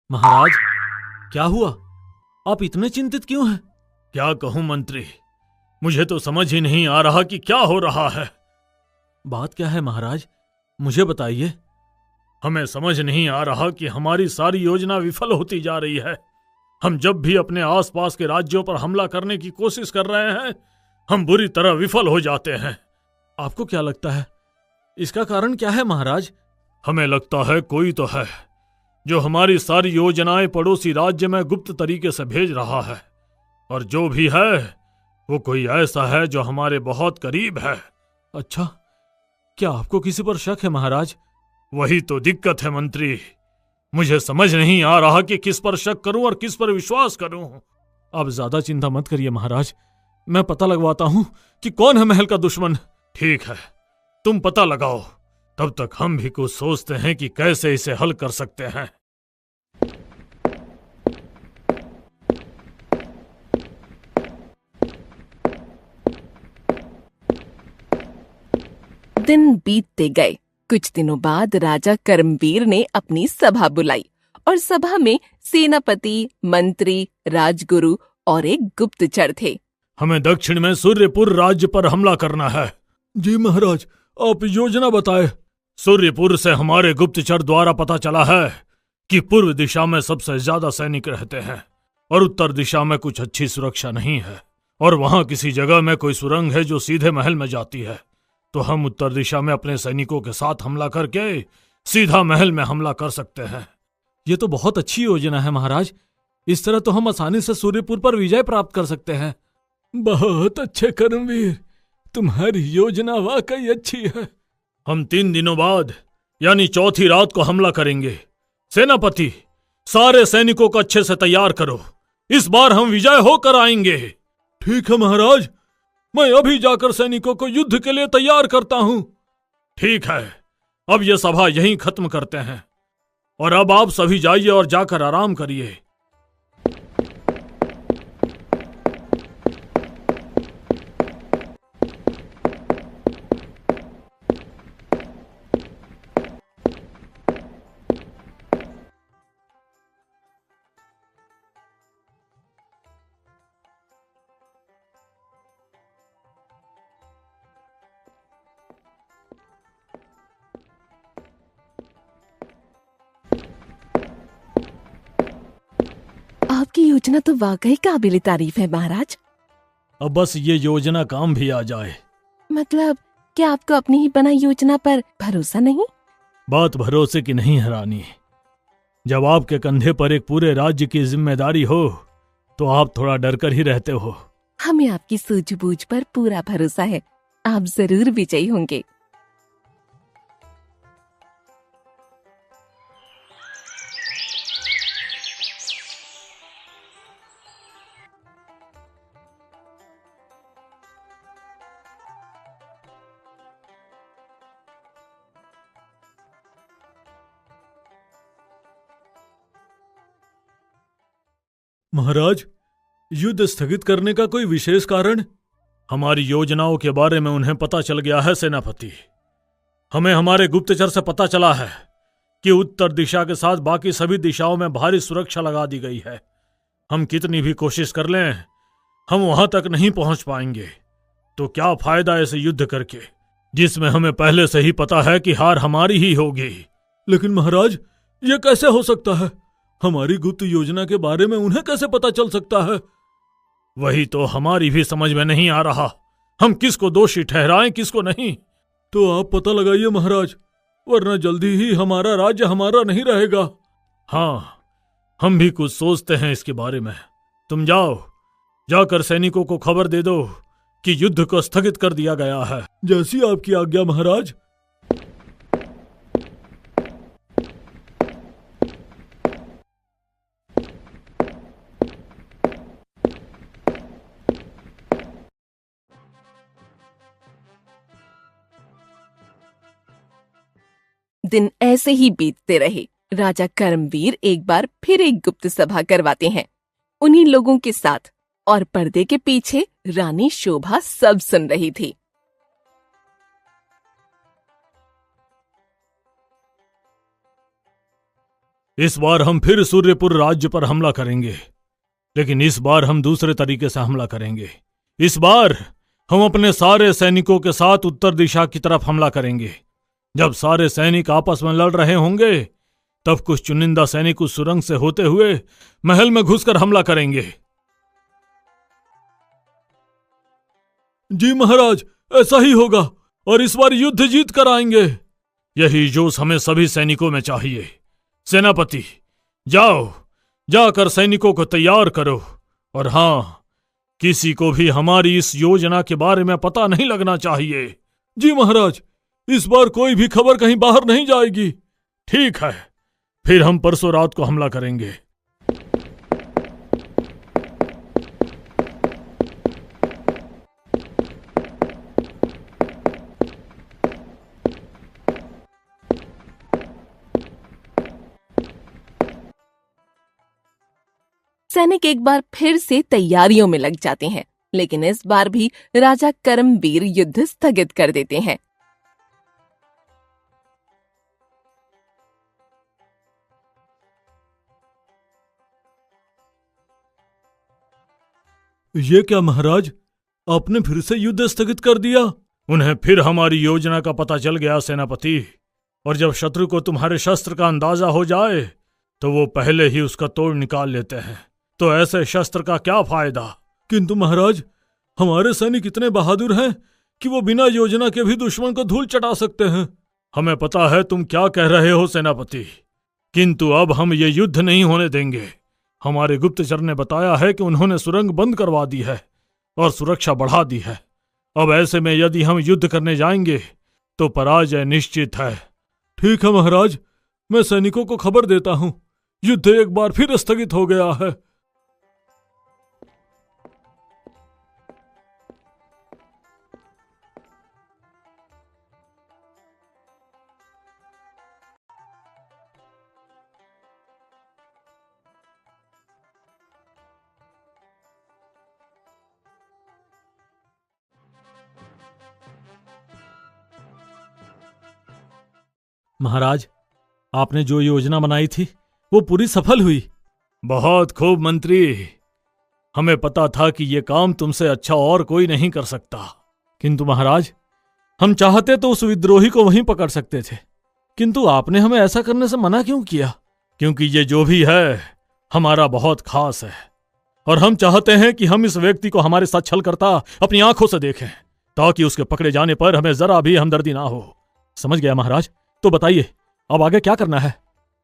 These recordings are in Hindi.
महाराज, क्या हुआ? आप इतने चिंतित क्यों हैं? क्या कहूं मंत्री, मुझे तो समझ ही नहीं आ रहा कि क्या हो रहा है। बात क्या है महाराज, मुझे बताइए। हमें समझ नहीं आ रहा कि हमारी सारी योजना विफल होती जा रही है। हम जब भी अपने आसपास के राज्यों पर हमला करने की कोशिश कर रहे हैं, हम बुरी तरह विफल हो जाते हैं। आपको क्या लगता है, इसका कारण क्या है महाराज? हमें लगता है कोई तो है जो हमारी सारी योजनाएं पड़ोसी राज्य में गुप्त तरीके से भेज रहा है, और जो भी है वो कोई ऐसा है जो हमारे बहुत करीब है। अच्छा, क्या आपको किसी पर शक है महाराज? वही तो दिक्कत है मंत्री, मुझे समझ नहीं आ रहा कि किस पर शक करूं और किस पर विश्वास करूं। आप ज्यादा चिंता मत करिए महाराज, मैं पता लगवाता हूं कि कौन है महल का दुश्मन। ठीक है, तुम पता लगाओ, तब तक हम भी कुछ सोचते हैं कि कैसे इसे हल कर सकते हैं। दिन बीतते गए। कुछ दिनों बाद राजा कर्मवीर ने अपनी सभा बुलाई और सभा में सेनापति, मंत्री, राजगुरु और एक गुप्तचर थे। हमें दक्षिण में सूर्यपुर राज्य पर हमला करना है। जी महाराज, आप योजना बताएं। सूर्यपुर से हमारे गुप्तचर द्वारा पता चला है कि पूर्व दिशा में सबसे ज्यादा सैनिक रहते हैं और उत्तर दिशा में कुछ अच्छी सुरक्षा नहीं है, और वहां किसी जगह में कोई सुरंग है जो सीधे महल में जाती है। तो हम उत्तर दिशा में अपने सैनिकों के साथ हमला करके सीधा महल में हमला कर सकते हैं। ये तो बहुत अच्छी योजना है महाराज, इस तरह तो हम आसानी से सूर्यपुर पर विजय प्राप्त कर सकते हैं। बहुत अच्छे कर्मवीर, तुम्हारी योजना वाकई अच्छी है। हम 3 दिनों बाद यानी चौथी रात को हमला करेंगे। सेनापति, सारे सैनिकों को अच्छे से तैयार करो, इस बार हम विजय होकर आएंगे। ठीक है महाराज, मैं अभी जाकर सैनिकों को युद्ध के लिए तैयार करता हूं। ठीक है, अब यह सभा यहीं खत्म करते हैं, और अब आप सभी जाइए और जाकर आराम करिए। आपकी योजना तो वाकई काबिल तारीफ है महाराज। अब बस ये योजना काम भी आ जाए। मतलब क्या आपको अपनी ही बनाई योजना पर भरोसा नहीं? बात भरोसे की नहीं है रानी, जब आपके कंधे पर एक पूरे राज्य की जिम्मेदारी हो तो आप थोड़ा डर कर ही रहते हो। हमें आपकी सूझबूझ पर पूरा भरोसा है, आप जरूर विजयी होंगे। महाराज, युद्ध स्थगित करने का कोई विशेष कारण? हमारी योजनाओं के बारे में उन्हें पता चल गया है सेनापति। हमें हमारे गुप्तचर से पता चला है कि उत्तर दिशा के साथ बाकी सभी दिशाओं में भारी सुरक्षा लगा दी गई है। हम कितनी भी कोशिश कर लें, हम वहां तक नहीं पहुंच पाएंगे। तो क्या फायदा ऐसे युद्ध करके जिसमें हमें पहले से ही पता है कि हार हमारी ही होगी। लेकिन महाराज, ये कैसे हो सकता है? हमारी गुप्त योजना के बारे में उन्हें कैसे पता चल सकता है? वही तो हमारी भी समझ में नहीं आ रहा, हम किसको दोषी ठहराएं किसको नहीं। तो आप पता लगाइए महाराज, वरना जल्दी ही हमारा राज्य हमारा नहीं रहेगा। हाँ, हम भी कुछ सोचते हैं इसके बारे में। तुम जाओ, जाकर सैनिकों को खबर दे दो कि युद्ध को स्थगित कर दिया गया है। जैसी आपकी आज्ञा महाराज। दिन ऐसे ही बीतते रहे। राजा कर्मवीर एक बार फिर एक गुप्त सभा करवाते हैं उन्हीं लोगों के साथ, और पर्दे के पीछे रानी शोभा सब सुन रही थी। इस बार हम फिर सूर्यपुर राज्य पर हमला करेंगे, लेकिन इस बार हम दूसरे तरीके से हमला करेंगे। इस बार हम अपने सारे सैनिकों के साथ उत्तर दिशा की तरफ हमला करेंगे। जब सारे सैनिक आपस में लड़ रहे होंगे, तब कुछ चुनिंदा सैनिक उस सुरंग से होते हुए महल में घुसकर हमला करेंगे। जी महाराज, ऐसा ही होगा और इस बार युद्ध जीत कर आएंगे। यही जोश हमें सभी सैनिकों में चाहिए। सेनापति, जाओ, जाकर सैनिकों को तैयार करो। और हां, किसी को भी हमारी इस योजना के बारे में पता नहीं लगना चाहिए। जी महाराज, इस बार कोई भी खबर कहीं बाहर नहीं जाएगी। ठीक है, फिर हम परसों रात को हमला करेंगे। सैनिक एक बार फिर से तैयारियों में लग जाते हैं, लेकिन इस बार भी राजा कर्मवीर युद्ध स्थगित कर देते हैं। ये क्या महाराज, आपने फिर से युद्ध स्थगित कर दिया? उन्हें फिर हमारी योजना का पता चल गया सेनापति, और जब शत्रु को तुम्हारे शस्त्र का अंदाजा हो जाए तो वो पहले ही उसका तोड़ निकाल लेते हैं। तो ऐसे शस्त्र का क्या फायदा? किंतु महाराज, हमारे सैनिक इतने बहादुर हैं कि वो बिना योजना के भी दुश्मन को धूल चटा सकते हैं। हमें पता है तुम क्या कह रहे हो सेनापति, किंतु अब हम ये युद्ध नहीं होने देंगे। हमारे गुप्तचर ने बताया है कि उन्होंने सुरंग बंद करवा दी है और सुरक्षा बढ़ा दी है। अब ऐसे में यदि हम युद्ध करने जाएंगे तो पराजय निश्चित है। ठीक है महाराज, मैं सैनिकों को खबर देता हूं, युद्ध एक बार फिर स्थगित हो गया है। महाराज, आपने जो योजना बनाई थी वो पूरी सफल हुई। बहुत खूब मंत्री, हमें पता था कि ये काम तुमसे अच्छा और कोई नहीं कर सकता। किंतु महाराज, हम चाहते तो उस विद्रोही को वहीं पकड़ सकते थे, किंतु आपने हमें ऐसा करने से मना क्यों किया? क्योंकि ये जो भी है हमारा बहुत खास है, और हम चाहते हैं कि हम इस व्यक्ति को हमारे साथ छल करता अपनी आंखों से देखें, ताकि उसके पकड़े जाने पर हमें जरा भी हमदर्दी ना हो। समझ गया महाराज, तो बताइए अब आगे क्या करना है?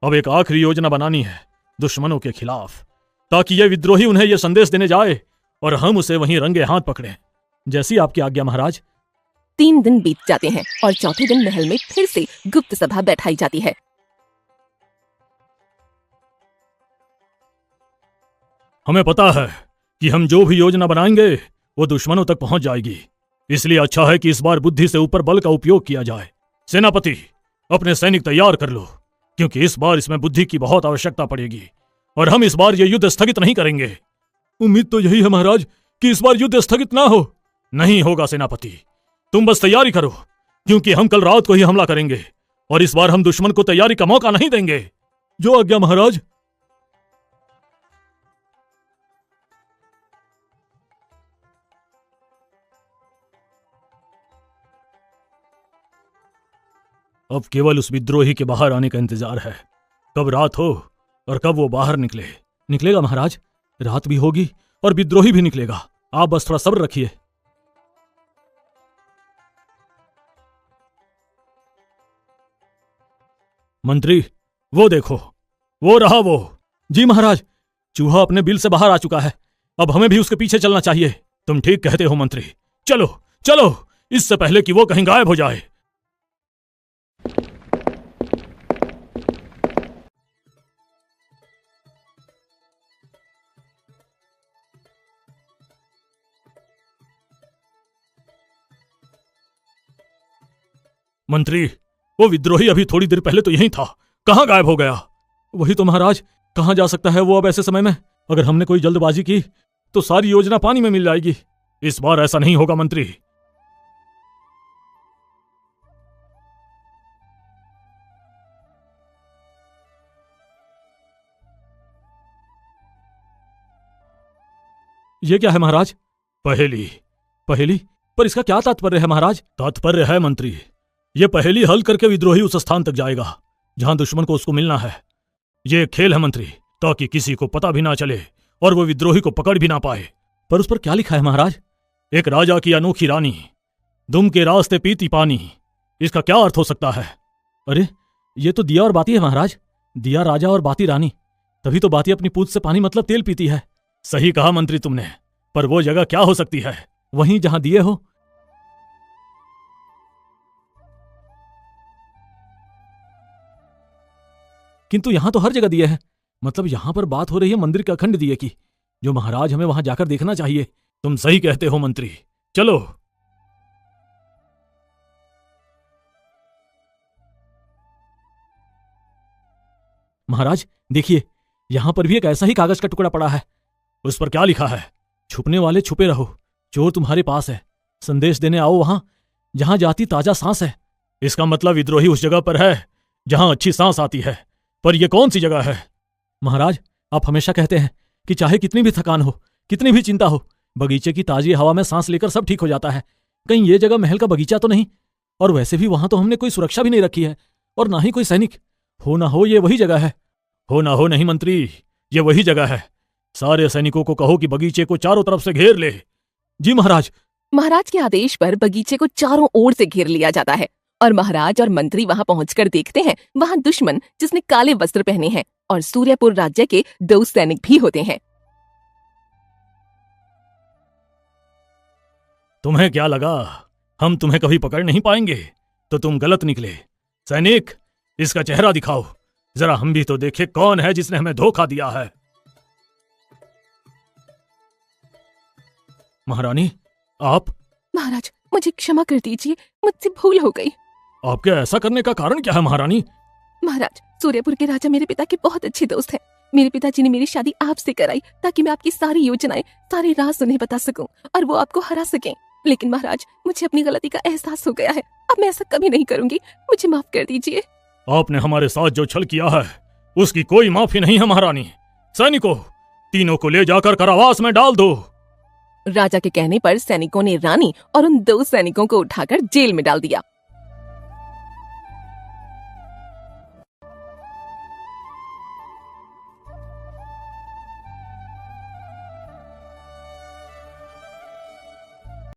अब एक आखिरी योजना बनानी है दुश्मनों के खिलाफ, ताकि यह विद्रोही उन्हें यह संदेश देने जाए और हम उसे वहीं रंगे हाथ पकड़ें। जैसी आपकी आज्ञा महाराज। 3 दिन बीत जाते हैं और चौथे दिन महल में फिर से गुप्त सभा बैठाई जाती है। हमें पता है कि हम जो भी योजना बनाएंगे वो दुश्मनों तक पहुंच जाएगी, इसलिए अच्छा है कि इस बार बुद्धि से ऊपर बल का उपयोग किया जाए। सेनापति, अपने सैनिक तैयार कर लो, क्योंकि इस बार इसमें बुद्धि की बहुत आवश्यकता पड़ेगी और हम इस बार यह युद्ध स्थगित नहीं करेंगे। उम्मीद तो यही है महाराज कि इस बार युद्ध स्थगित ना हो। नहीं होगा सेनापति, तुम बस तैयारी करो, क्योंकि हम कल रात को ही हमला करेंगे और इस बार हम दुश्मन को तैयारी का मौका नहीं देंगे। जो आज्ञा महाराज। अब केवल उस विद्रोही के बाहर आने का इंतजार है। कब रात हो और कब वो बाहर निकले। निकलेगा महाराज, रात भी होगी और विद्रोही भी निकलेगा। आप बस थोड़ा सब्र रखिए। मंत्री, वो देखो, वो रहा वो। जी महाराज, चूहा अपने बिल से बाहर आ चुका है। अब हमें भी उसके पीछे चलना चाहिए। तुम ठीक कहते हो मंत्री, चलो चलो, इससे पहले कि वो कहीं गायब हो जाए। मंत्री, वो विद्रोही अभी थोड़ी देर पहले तो यहीं था, कहां गायब हो गया? वही तो महाराज, कहां जा सकता है वो अब ऐसे समय में? अगर हमने कोई जल्दबाजी की तो सारी योजना पानी में मिल जाएगी। इस बार ऐसा नहीं होगा मंत्री। ये क्या है महाराज? पहेली। पहेली? पर इसका क्या तात्पर्य है महाराज? तात्पर्य है मंत्री, ये पहेली हल करके विद्रोही उस स्थान तक जाएगा जहां दुश्मन को उसको मिलना है। ये खेल है मंत्री, ताकि किसी को पता भी ना चले और वो विद्रोही को पकड़ भी ना पाए। पर उस पर क्या लिखा है महाराज? एक राजा की अनोखी रानी, दुम के रास्ते पीती पानी। इसका क्या अर्थ हो सकता है? अरे ये तो दिया और बाती है महाराज। दिया राजा और बाती रानी, तभी तो बाती अपनी पूंछ से पानी मतलब तेल पीती है। सही कहा मंत्री तुमने, पर वो जगह क्या हो सकती है? वहीं जहां दिए हो। किंतु यहां तो हर जगह दिए हैं, मतलब यहां पर बात हो रही है मंदिर के अखंड दिए की, जो महाराज हमें वहां जाकर देखना चाहिए। तुम सही कहते हो मंत्री, चलो। महाराज देखिए, यहां पर भी एक ऐसा ही कागज का टुकड़ा पड़ा है। उस पर क्या लिखा है? छुपने वाले छुपे रहो, चोर तुम्हारे पास है, संदेश देने आओ वहां जहां जाती ताजा सांस है। इसका मतलब विद्रोही उस जगह पर है जहां अच्छी सांस आती है, पर यह कौन सी जगह है? महाराज आप हमेशा कहते हैं कि चाहे कितनी भी थकान हो, कितनी भी चिंता हो, बगीचे की ताजी हवा में सांस लेकर सब ठीक हो जाता है। कहीं ये जगह महल का बगीचा तो नहीं? और वैसे भी वहां तो हमने कोई सुरक्षा भी नहीं रखी है, और ना ही कोई सैनिक। हो ना हो ये वही जगह है। हो ना हो नहीं मंत्री, ये वही जगह है। सारे सैनिकों को कहो कि बगीचे को चारों तरफ से घेर ले। जी महाराज। महाराज के आदेश पर बगीचे को चारों ओर से घेर लिया जाता है और महाराज और मंत्री वहां पहुंचकर देखते हैं वहां दुश्मन जिसने काले वस्त्र पहने हैं और सूर्यपुर राज्य के 2 सैनिक भी होते हैं। तुम्हें क्या लगा हम तुम्हें कभी पकड़ नहीं पाएंगे? तो तुम गलत निकले। सैनिक, इसका चेहरा दिखाओ, जरा हम भी तो देखें कौन है जिसने हमें धोखा दिया है। महारानी आप? महाराज मुझे क्षमा कर दीजिए, मुझसे भूल हो गई। आपके ऐसा करने का कारण क्या है महारानी? महाराज, सूर्यपुर के राजा मेरे पिता के बहुत अच्छे दोस्त हैं। मेरे पिताजी ने मेरी शादी आपसे कराई ताकि मैं आपकी सारी योजनाएं, सारे राज उन्हें बता सकूं और वो आपको हरा सकें। लेकिन महाराज, मुझे अपनी गलती का एहसास हो गया है। अब मैं ऐसा कभी नहीं करूंगी, मुझे माफ कर दीजिए। आपने हमारे साथ जो छल किया है उसकी कोई माफी नहीं है महारानी। सैनिकों, तीनों को ले जाकर कारावास में डाल दो। राजा के कहने पर सैनिकों ने रानी और उन 2 सैनिकों को उठाकर जेल में डाल दिया।